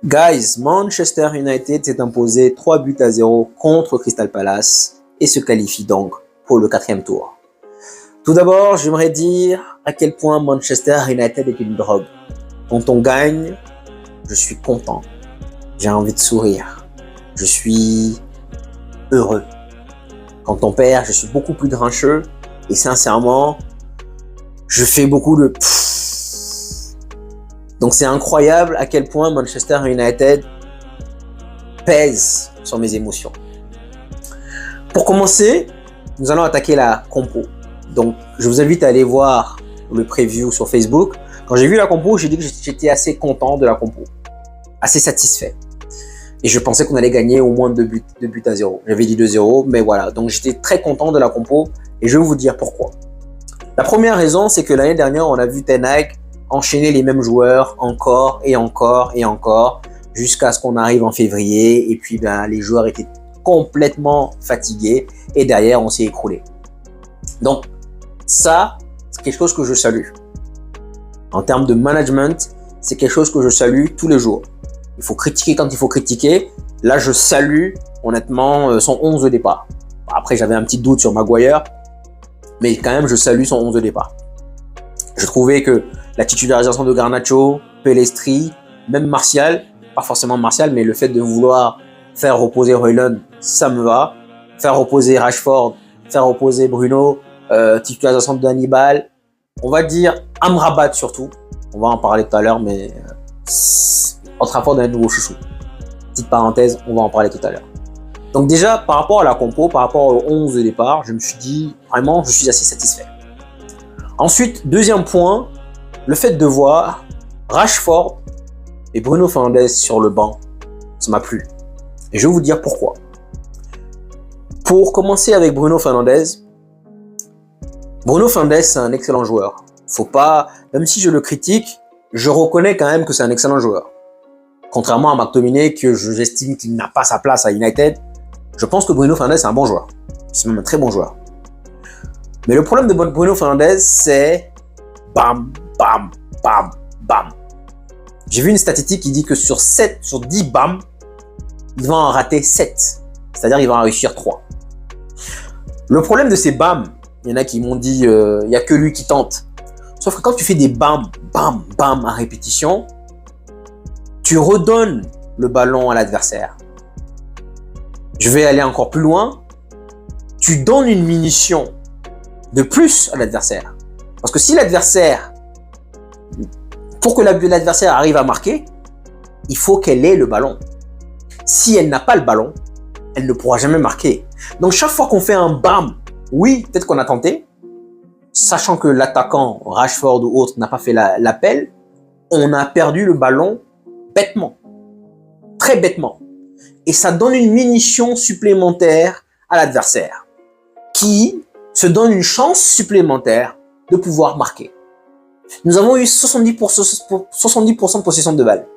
Guys, Manchester United s'est imposé 3 buts à 0 contre Crystal Palace et se qualifie donc pour le 4e tour. Tout d'abord, j'aimerais dire à quel point Manchester United est une drogue. Quand on gagne, je suis content. J'ai envie de sourire. Je suis heureux. Quand on perd, je suis beaucoup plus grincheux et sincèrement, je fais beaucoup de pfff. Donc c'est incroyable à quel point Manchester United pèse sur mes émotions. Pour commencer, nous allons attaquer la compo. Donc je vous invite à aller voir le preview sur Facebook. Quand j'ai vu la compo, j'ai dit que j'étais assez content de la compo, assez satisfait. Et je pensais qu'on allait gagner au moins 2 buts à 0. J'avais dit 2-0, mais voilà. Donc j'étais très content de la compo et je vais vous dire pourquoi. La première raison, c'est que l'année dernière, on a vu Ten Hag enchaîner les mêmes joueurs encore et encore et encore jusqu'à ce qu'on arrive en février et puis les joueurs étaient complètement fatigués et derrière on s'est écroulé. Donc ça, c'est quelque chose que je salue. En termes de management, c'est quelque chose que je salue tous les jours. Il faut critiquer quand il faut critiquer. Là, je salue honnêtement son 11 de départ. Après, j'avais un petit doute sur Maguire, mais quand même, je salue son 11 de départ. Je trouvais que la titularisation de Garnacho, Pellistri, même Martial, pas forcément Martial, mais le fait de vouloir faire reposer Højlund, ça me va. Faire reposer Rashford, faire reposer Bruno, titularisation de Hannibal, on va dire Amrabat surtout. On va en parler tout à l'heure, mais Old Trafford est un nouveau chouchou. Petite parenthèse, on va en parler tout à l'heure. Donc déjà, par rapport à la compo, par rapport au 11 de départ, je me suis dit, vraiment, je suis assez satisfait. Ensuite, deuxième point, le fait de voir Rashford et Bruno Fernandes sur le banc, ça m'a plu. Et je vais vous dire pourquoi. Pour commencer avec Bruno Fernandes, c'est un excellent joueur. Faut pas, même si je le critique, je reconnais quand même que c'est un excellent joueur. Contrairement à McTominay, que j'estime qu'il n'a pas sa place à United, je pense que Bruno Fernandes est un bon joueur. C'est même un très bon joueur. Mais le problème de Bruno Fernandes, c'est bam, bam, bam, bam. J'ai vu une statistique qui dit que sur 10 bam, il va en rater 7. C'est-à-dire il va en réussir 3. Le problème de ces bam, il y en a qui m'ont dit il n'y a que lui qui tente. Sauf que quand tu fais des bam, bam, bam à répétition, tu redonnes le ballon à l'adversaire. Je vais aller encore plus loin. Tu donnes une munition de plus à l'adversaire. Parce que si l'adversaire, pour que l'adversaire arrive à marquer, il faut qu'elle ait le ballon. Si elle n'a pas le ballon, elle ne pourra jamais marquer. Donc chaque fois qu'on fait un bam, oui, peut-être qu'on a tenté, sachant que l'attaquant Rashford ou autre n'a pas fait l'appel, on a perdu le ballon bêtement, très bêtement. Et ça donne une munition supplémentaire à l'adversaire qui se donne une chance supplémentaire de pouvoir marquer. Nous avons eu 70% de possession de balle.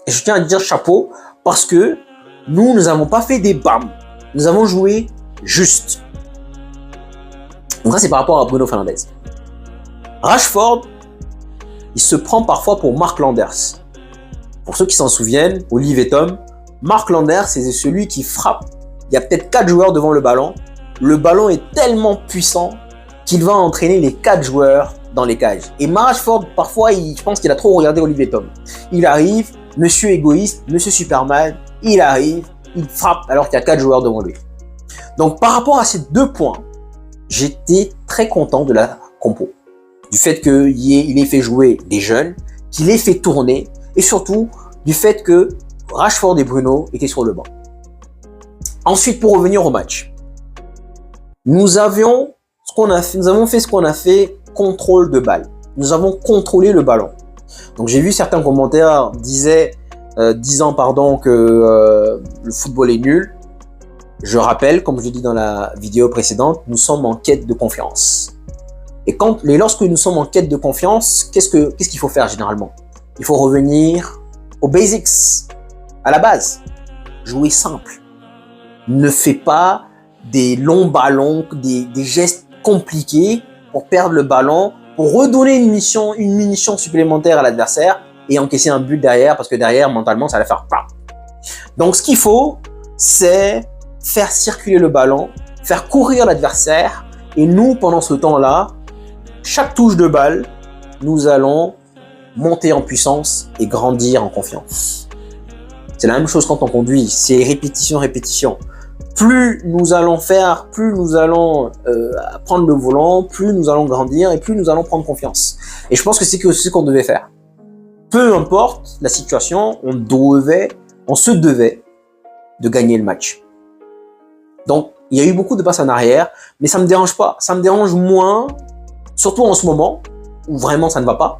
Et je tiens à dire chapeau parce que nous n'avons pas fait des bams. Nous avons joué juste. Donc ça, c'est par rapport à Bruno Fernandes. Rashford, il se prend parfois pour Mark Landers. Pour ceux qui s'en souviennent, Olive et Tom, Mark Landers, c'est celui qui frappe. Il y a peut-être 4 joueurs devant le ballon. Le ballon est tellement puissant qu'il va entraîner les 4 joueurs dans les cages. Et Rashford, parfois, je pense qu'il a trop regardé Olivier Tom. Il arrive, monsieur égoïste, monsieur Superman, il arrive, il frappe alors qu'il y a 4 joueurs devant lui. Donc, par rapport à ces 2 points, j'étais très content de la compo. Du fait qu'il ait fait jouer des jeunes, qu'il ait fait tourner, et surtout, du fait que Rashford et Bruno étaient sur le banc. Ensuite, pour revenir au match, nous avons fait ce qu'on a fait, contrôle de balle. Nous avons contrôlé le ballon. Donc j'ai vu certains commentaires disant que le football est nul. Je rappelle, comme je l'ai dit dans la vidéo précédente, nous sommes en quête de confiance. Et lorsque nous sommes en quête de confiance, qu'est-ce qu'il faut faire généralement? Il faut revenir aux basics, à la base. Jouer simple. Ne fais pas des longs ballons, des gestes compliqués pour perdre le ballon, pour redonner une munition supplémentaire à l'adversaire. et encaisser un but derrière parce que derrière, mentalement, ça va faire pas. Donc, ce qu'il faut, c'est faire circuler le ballon, faire courir l'adversaire et nous, pendant ce temps-là, chaque touche de balle, nous allons monter en puissance et grandir en confiance. C'est la même chose quand on conduit, c'est répétition, répétition. Plus nous allons faire, plus nous allons prendre le volant, plus nous allons grandir et plus nous allons prendre confiance. Et je pense que c'est ce qu'on devait faire. Peu importe la situation, on se devait de gagner le match. Donc, il y a eu beaucoup de passes en arrière, mais ça me dérange pas. Ça me dérange moins, surtout en ce moment, où vraiment ça ne va pas.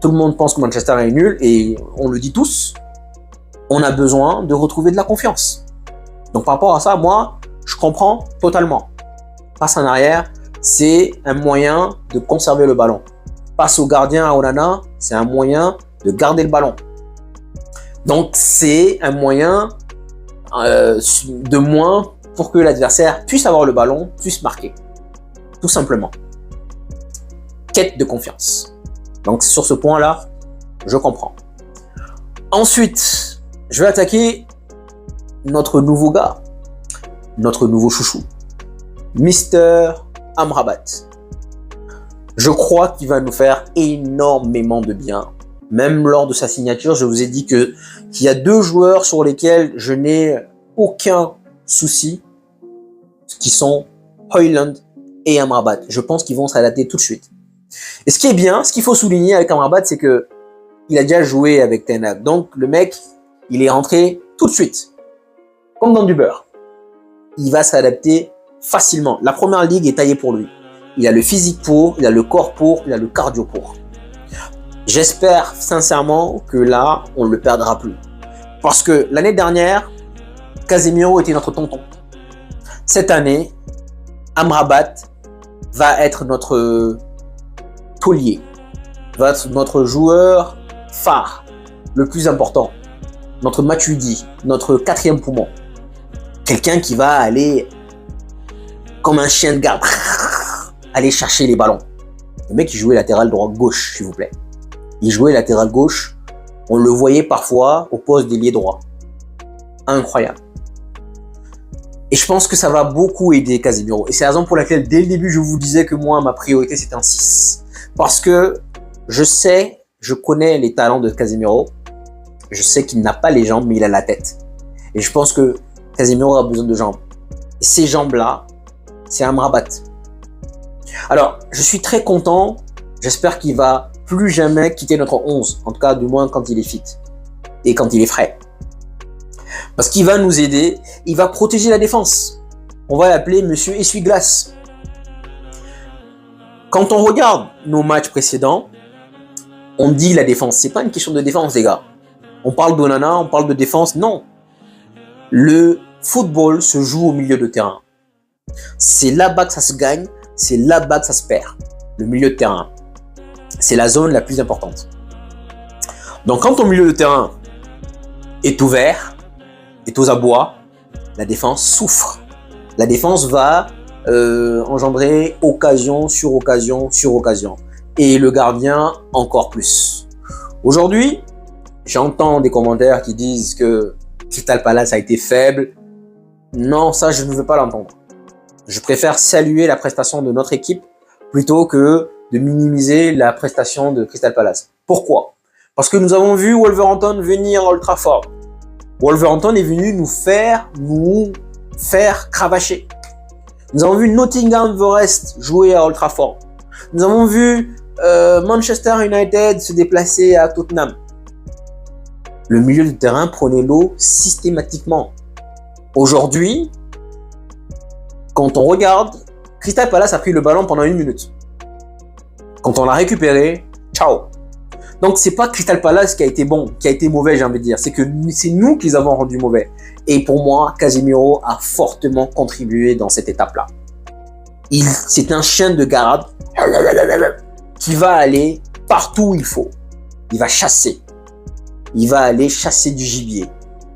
Tout le monde pense que Manchester est nul et on le dit tous. On a besoin de retrouver de la confiance. Donc par rapport à ça, moi, je comprends totalement. Passe en arrière, c'est un moyen de conserver le ballon. Passe au gardien à Onana, c'est un moyen de garder le ballon. Donc c'est un moyen de moins pour que l'adversaire puisse avoir le ballon, puisse marquer. Tout simplement. Quête de confiance. Donc sur ce point-là, je comprends. Ensuite, je vais attaquer notre nouveau gars, notre nouveau chouchou, Mr. Amrabat. Je crois qu'il va nous faire énormément de bien. Même lors de sa signature, je vous ai dit qu'il y a 2 joueurs sur lesquels je n'ai aucun souci, qui sont Højlund et Amrabat. Je pense qu'ils vont s'adapter tout de suite. Et ce qui est bien, ce qu'il faut souligner avec Amrabat, c'est que il a déjà joué avec Ten Hag. Donc le mec, il est rentré tout de suite, comme dans du beurre. Il va s'adapter facilement. La première ligue est taillée pour lui. Il a le physique pour, il a le corps pour, il a le cardio pour. J'espère sincèrement que là, on ne le perdra plus. Parce que l'année dernière, Casemiro était notre tonton. Cette année, Amrabat va être notre taulier, va être notre joueur phare, le plus important, notre Matuidi, notre 4e poumon. Quelqu'un qui va aller comme un chien de garde, aller chercher les ballons. Le mec, il jouait latéral droit gauche, s'il vous plaît. Il jouait latéral gauche. On le voyait parfois au poste d'ailier droit. Incroyable. Et je pense que ça va beaucoup aider Casemiro. Et c'est la raison pour laquelle, dès le début, je vous disais que moi, ma priorité, c'était un 6. Parce que je connais les talents de Casemiro. Je sais qu'il n'a pas les jambes, mais il a la tête. Et je pense que Casemiro a besoin de jambes. Et ces jambes-là, c'est Amrabat. Alors, je suis très content. J'espère qu'il va plus jamais quitter notre 11. En tout cas, du moins quand il est fit. Et quand il est frais. Parce qu'il va nous aider. Il va protéger la défense. On va l'appeler Monsieur Essuie-Glace. Quand on regarde nos matchs précédents, on dit la défense. C'est pas une question de défense, les gars. On parle d'Onana, on parle de défense. Non. Le football se joue au milieu de terrain. C'est là-bas que ça se gagne. C'est là-bas que ça se perd. Le milieu de terrain. C'est la zone la plus importante. Donc quand ton milieu de terrain est ouvert, est aux abois, la défense souffre. La défense va engendrer occasion sur occasion sur occasion. Et le gardien encore plus. Aujourd'hui, j'entends des commentaires qui disent que Crystal Palace a été faible. Non, ça je ne veux pas l'entendre. Je préfère saluer la prestation de notre équipe plutôt que de minimiser la prestation de Crystal Palace. Pourquoi? Parce que nous avons vu Wolverhampton venir à Old Trafford. Wolverhampton est venu nous faire cravacher. Nous avons vu Nottingham Forest jouer à Old Trafford. Nous avons vu Manchester United se déplacer à Tottenham. Le milieu de terrain prenait l'eau systématiquement. Aujourd'hui, quand on regarde, Crystal Palace a pris le ballon pendant 1 minute. Quand on l'a récupéré, ciao. Donc c'est pas Crystal Palace qui a été bon, qui a été mauvais, j'ai envie de dire. C'est que c'est nous qui les avons rendus mauvais. Et pour moi, Casemiro a fortement contribué dans cette étape-là. C'est un chien de garde qui va aller partout où il faut. Il va chasser. Il va aller chasser du gibier,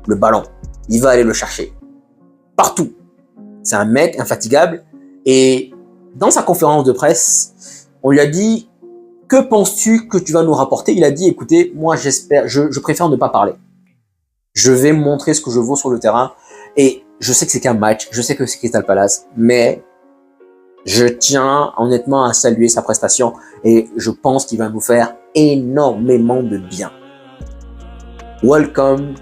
le ballon. Il va aller le chercher. Partout. C'est un mec infatigable. Et dans sa conférence de presse, on lui a dit que penses-tu que tu vas nous rapporter? Il a dit, écoutez, moi j'espère, je préfère ne pas parler. Je vais montrer ce que je vaux sur le terrain. Et je sais que c'est qu'un match, je sais que c'est Crystal Palace, mais je tiens honnêtement à saluer sa prestation et je pense qu'il va nous faire énormément de bien. Welcome,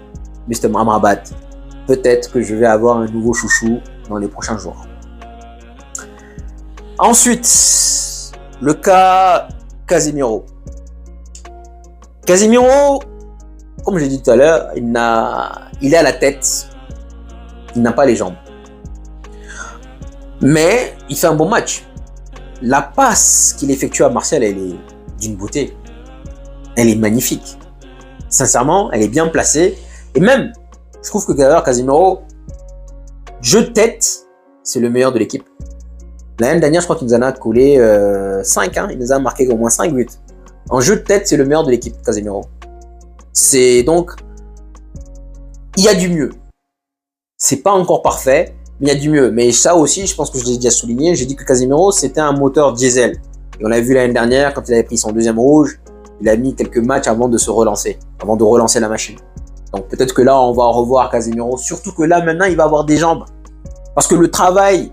Mr. Amrabat. Peut-être que je vais avoir un nouveau chouchou dans les prochains jours. Ensuite, le cas Casemiro. Casemiro, comme j'ai dit tout à l'heure, il est à la tête, il n'a pas les jambes. Mais il fait un bon match. La passe qu'il effectue à Martial, elle est d'une beauté. Elle est magnifique. Sincèrement, elle est bien placée. Et même, je trouve que Casemiro, jeu de tête, c'est le meilleur de l'équipe. L'année dernière, je crois qu'il nous en a collé 5. Il nous a marqué au moins 5 buts. En jeu de tête, c'est le meilleur de l'équipe, Casemiro. C'est donc, il y a du mieux. C'est pas encore parfait, mais il y a du mieux. Mais ça aussi, je pense que je l'ai déjà souligné. J'ai dit que Casemiro, c'était un moteur diesel. Et on l'a vu l'année dernière, quand il avait pris son deuxième rouge, il a mis quelques matchs avant de se relancer, avant de relancer la machine. Donc peut-être que là, on va revoir Casemiro. Surtout que là, maintenant, il va avoir des jambes. Parce que le travail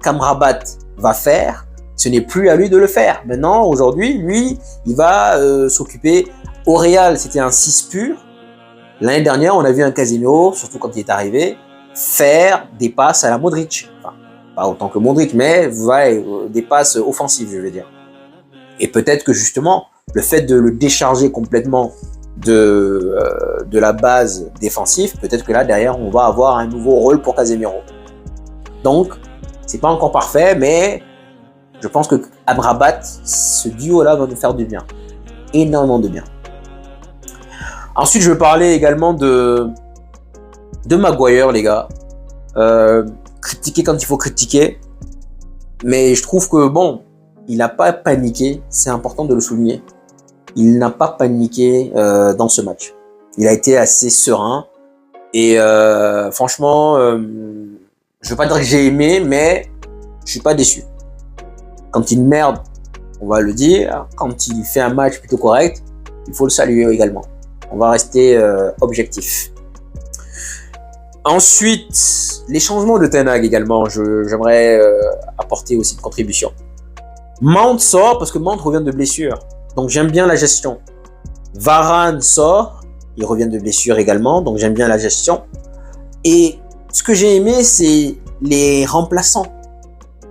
qu'Amrabat va faire, ce n'est plus à lui de le faire. Maintenant, aujourd'hui, lui, il va s'occuper. Au Real, c'était un 6 pur. L'année dernière, on a vu un Casemiro, surtout quand il est arrivé, faire des passes à la Modric. Enfin, pas autant que Modric, mais des passes offensives, je veux dire. Et peut-être que justement, le fait de le décharger complètement de la base défensive, peut-être que là, derrière, on va avoir un nouveau rôle pour Casemiro. Donc, c'est pas encore parfait, mais je pense que Amrabat, ce duo-là va nous faire du bien. Énormément de bien. Ensuite, je veux parler également de Maguire, les gars. Critiquer quand il faut critiquer. Mais je trouve que, bon, il n'a pas paniqué. C'est important de le souligner. Il n'a pas paniqué dans ce match. Il a été assez serein. Et franchement, je ne veux pas dire que j'ai aimé, mais je suis pas déçu. Quand il merde, on va le dire. Quand il fait un match plutôt correct, il faut le saluer également. On va rester objectif. Ensuite, les changements de Ten Hag également, j'aimerais apporter aussi une contribution. Mount sort parce que Mount revient de blessure. Donc j'aime bien la gestion. Varane sort, il revient de blessure également, donc j'aime bien la gestion. Et ce que j'ai aimé, c'est les remplaçants.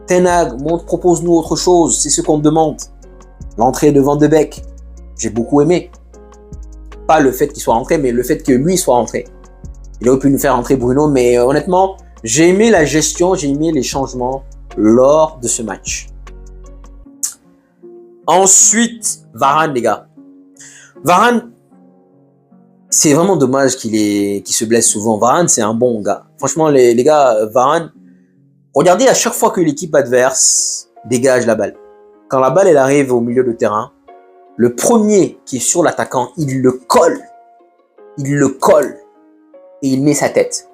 Ten Hag, propose-nous autre chose, c'est ce qu'on demande. L'entrée de Van de Beek, j'ai beaucoup aimé. Pas le fait qu'il soit rentré, mais le fait que lui soit rentré. Il aurait pu nous faire rentrer Bruno, mais honnêtement, j'ai aimé la gestion, j'ai aimé les changements lors de ce match. Ensuite, Varane, les gars. Varane, c'est vraiment dommage qu'il se blesse souvent. Varane, c'est un bon gars. Franchement, les gars, Varane, regardez à chaque fois que l'équipe adverse dégage la balle. Quand la balle, elle arrive au milieu de terrain, le premier qui est sur l'attaquant, il le colle. Il le colle. Et il met sa tête.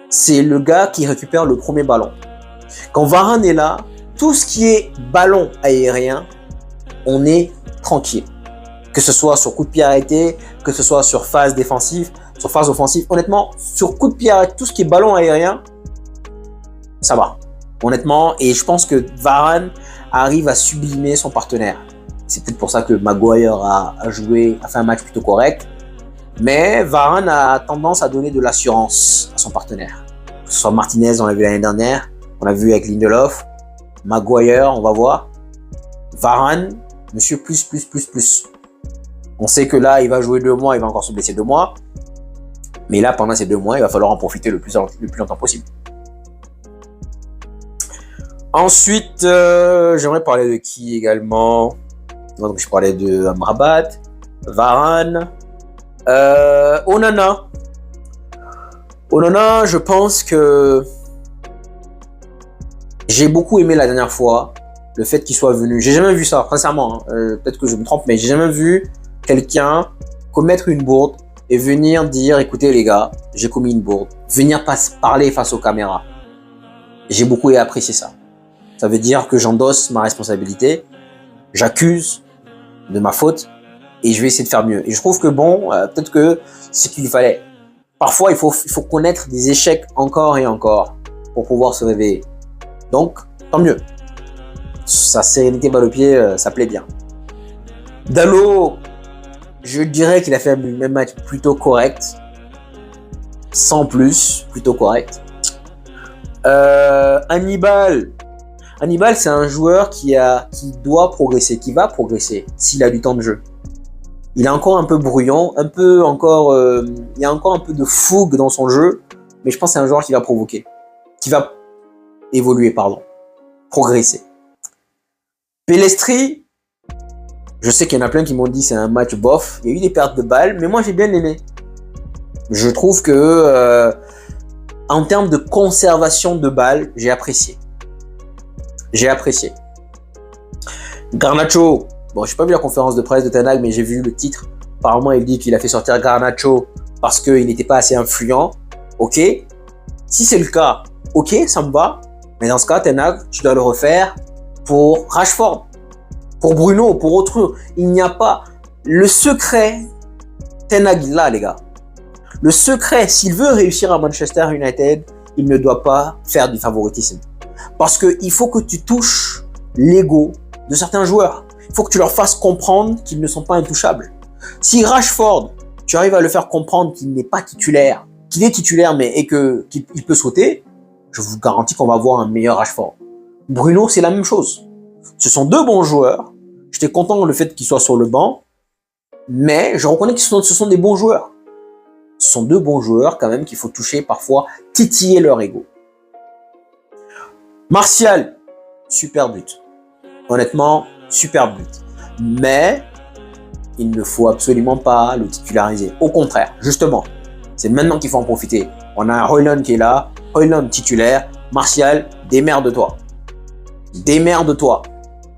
C'est le gars qui récupère le premier ballon. Quand Varane est là, tout ce qui est ballon aérien, on est tranquille. Que ce soit sur coup de pied arrêté, que ce soit sur phase défensive, sur phase offensive. Honnêtement, sur coup de pied arrêté, tout ce qui est ballon aérien, ça va. Honnêtement, et je pense que Varane arrive à sublimer son partenaire. C'est peut-être pour ça que Maguire a fait un match plutôt correct. Mais Varane a tendance à donner de l'assurance à son partenaire. Que ce soit Martinez, on l'a vu l'année dernière, on l'a vu avec Lindelof, Maguire, on va voir. Varane, monsieur plus. On sait que là, il va jouer 2 mois, il va encore se blesser 2 mois. Mais là, pendant ces 2 mois, il va falloir en profiter le plus longtemps possible. Ensuite, j'aimerais parler de qui également? Donc, je parlais de Amrabat, Varane, Onana. Onana, je pense que j'ai beaucoup aimé la dernière fois le fait qu'il soit venu. J'ai jamais vu ça, sincèrement. Peut-être que je me trompe, mais j'ai jamais vu quelqu'un commettre une bourde et venir dire, écoutez les gars, j'ai commis une bourde. Venir parler face aux caméras. J'ai beaucoup apprécié ça. Ça veut dire que j'endosse ma responsabilité, j'accuse de ma faute et je vais essayer de faire mieux. Et je trouve que bon, peut-être que c'est ce qu'il fallait. Parfois, il faut connaître des échecs encore et encore pour pouvoir se réveiller. Donc, tant mieux. Sa sérénité balle au pied, ça plaît bien. Dalot, je dirais qu'il a fait un même match plutôt correct. Sans plus, plutôt correct. Hannibal, c'est un joueur qui doit progresser, qui va progresser s'il a du temps de jeu. Il est encore un peu brouillon, il y a encore un peu de fougue dans son jeu, mais je pense que c'est un joueur qui va évoluer, progresser. Pellestri, je sais qu'il y en a plein qui m'ont dit c'est un match bof, il y a eu des pertes de balles, mais moi j'ai bien aimé. Je trouve que en termes de conservation de balles, j'ai apprécié. Garnacho, bon, j'ai pas vu la conférence de presse de Ten Hag, mais j'ai vu le titre. Apparemment, il dit qu'il a fait sortir Garnacho parce qu'il n'était pas assez influent. Ok, si c'est le cas, ok, ça me va. Mais dans ce cas, Ten Hag, tu dois le refaire pour Rashford, pour Bruno, pour autrui. Il n'y a pas le secret. Ten Hag là, les gars. Le secret, s'il veut réussir à Manchester United, il ne doit pas faire du favoritisme. Parce qu'il faut que tu touches l'ego de certains joueurs. Il faut que tu leur fasses comprendre qu'ils ne sont pas intouchables. Si Rashford, tu arrives à le faire comprendre qu'il n'est pas titulaire, qu'il est titulaire mais qu'il peut sauter, je vous garantis qu'on va avoir un meilleur Rashford. Bruno, c'est la même chose. Ce sont deux bons joueurs. J'étais content le fait qu'ils soient sur le banc, mais je reconnais que ce sont des bons joueurs. Ce sont deux bons joueurs quand même qu'il faut toucher parfois, titiller leur ego. Martial, super but. Honnêtement, super but. Mais il ne faut absolument pas le titulariser. Au contraire, justement, c'est maintenant qu'il faut en profiter. On a un Højlund qui est là, Højlund titulaire, Martial, démerde-toi. Démerde-toi.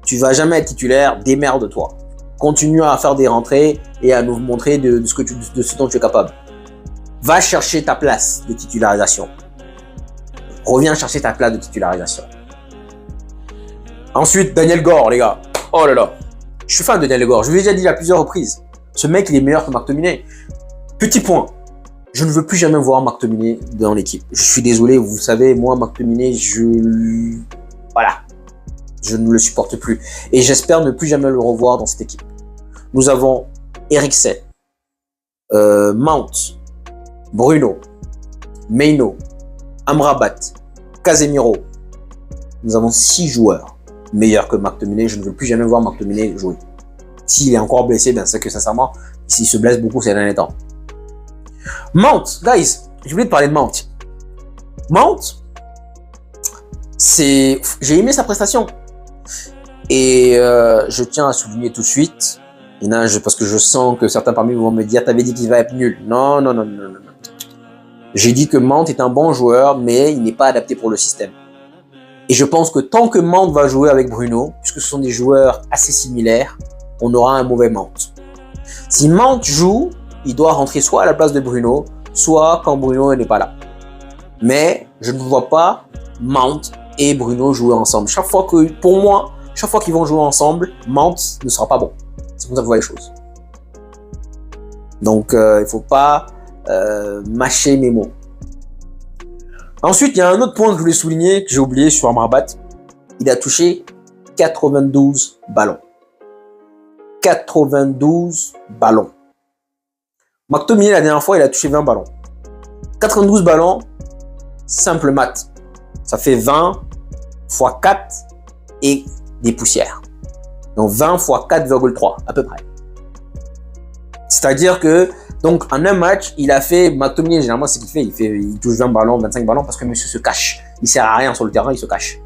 Tu vas jamais être titulaire, démerde-toi. Continue à faire des rentrées et à nous montrer de ce dont tu es capable. Va chercher ta place de titularisation. Reviens chercher ta place de titularisation. Ensuite, Daniel Gore, les gars. Oh là là. Je suis fan de Daniel Gore. Je vous l'ai déjà dit à plusieurs reprises. Ce mec, il est meilleur que McTominay. Petit point. Je ne veux plus jamais voir McTominay dans l'équipe. Je suis désolé, vous savez, moi, McTominay, voilà. Je ne le supporte plus. Et j'espère ne plus jamais le revoir dans cette équipe. Nous avons Eriksen, Mount, Bruno, Mainoo, Amrabat, Casemiro. Nous avons 6 joueurs meilleurs que McTominay. Je ne veux plus jamais voir McTominay jouer. S'il est encore blessé, ben c'est que sincèrement, s'il se blesse beaucoup ces derniers temps. Mount, guys, j'ai oublié de parler de Mount. Mount, j'ai aimé sa prestation. Et je tiens à souligner tout de suite, parce que je sens que certains parmi vous vont me dire, t'avais dit qu'il va être nul. Non. J'ai dit que Mount est un bon joueur, mais il n'est pas adapté pour le système. Et je pense que tant que Mount va jouer avec Bruno, puisque ce sont des joueurs assez similaires, on aura un mauvais Mount. Si Mount joue, il doit rentrer soit à la place de Bruno, soit quand Bruno n'est pas là. Mais je ne vois pas Mount et Bruno jouer ensemble. Pour moi, chaque fois qu'ils vont jouer ensemble, Mount ne sera pas bon. C'est comme ça que je vois les choses. Donc, il ne faut pas mâcher mes mots. Ensuite, il y a un autre point que je voulais souligner, que j'ai oublié sur Amrabat. Il a touché 92 ballons. 92 ballons. McTominay, la dernière fois, il a touché 20 ballons. 92 ballons, simple maths. Ça fait 20 x 4 et des poussières. Donc 20 x 4,3 à peu près. C'est-à-dire que, donc en un match, il a fait, McTominay généralement c'est ce qu'il fait, il touche 20 ballons, 25 ballons parce que monsieur se cache. Il sert à rien sur le terrain, il se cache.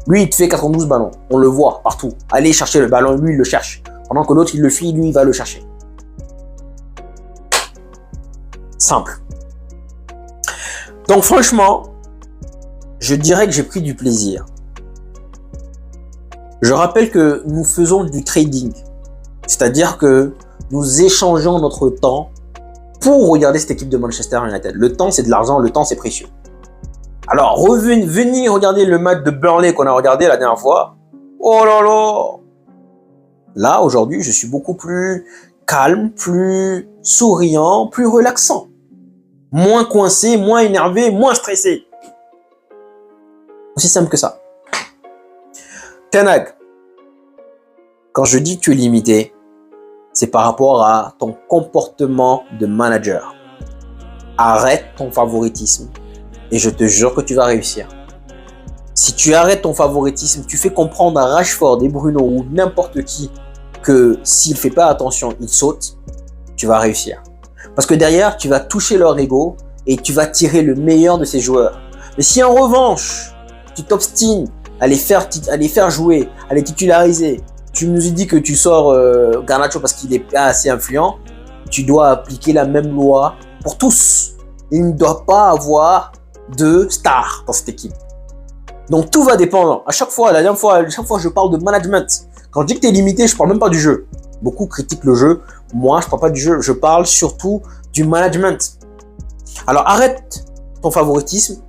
Lui, il te fait 92 ballons, on le voit partout. Allez chercher le ballon, lui il le cherche. Pendant que l'autre il le file, lui il va le chercher. Simple. Donc franchement, je dirais que j'ai pris du plaisir. Je rappelle que nous faisons du trading. C'est-à-dire que nous échangeons notre temps pour regarder cette équipe de Manchester United. Le temps, c'est de l'argent, le temps, c'est précieux. Alors, venez regarder le match de Burnley qu'on a regardé la dernière fois. Oh là là! Là, aujourd'hui, je suis beaucoup plus calme, plus souriant, plus relaxant. Moins coincé, moins énervé, moins stressé. Aussi simple que ça. Ten Hag, quand je dis que tu es limité, c'est par rapport à ton comportement de manager. Arrête ton favoritisme et je te jure que tu vas réussir. Si tu arrêtes ton favoritisme, tu fais comprendre à Rashford et Bruno ou n'importe qui que s'il ne fait pas attention, il saute, tu vas réussir. Parce que derrière, tu vas toucher leur ego et tu vas tirer le meilleur de ces joueurs. Mais si en revanche, tu t'obstines à les faire jouer, à les titulariser, tu nous dis que tu sors Garnacho parce qu'il n'est pas assez influent, tu dois appliquer la même loi pour tous. Il ne doit pas avoir de stars dans cette équipe. Donc tout va dépendre. À chaque fois je parle de management. Quand je dis que tu es limité, je ne parle même pas du jeu. Beaucoup critiquent le jeu. Moi, je ne parle pas du jeu. Je parle surtout du management. Alors arrête ton favoritisme.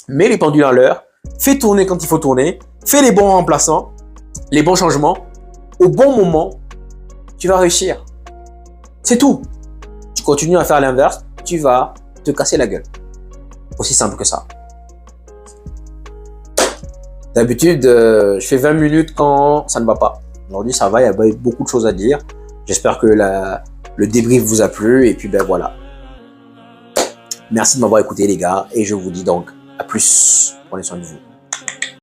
Mets les pendules à l'heure. Fais tourner quand il faut tourner. Fais les bons remplaçants. Les bons changements. Au bon moment, tu vas réussir. C'est tout. Tu continues à faire l'inverse, tu vas te casser la gueule. Aussi simple que ça. D'habitude, je fais 20 minutes quand ça ne va pas. Aujourd'hui, ça va, il y a beaucoup de choses à dire. J'espère que le débrief vous a plu et puis ben voilà. Merci de m'avoir écouté les gars et je vous dis donc à plus. Prenez soin de vous.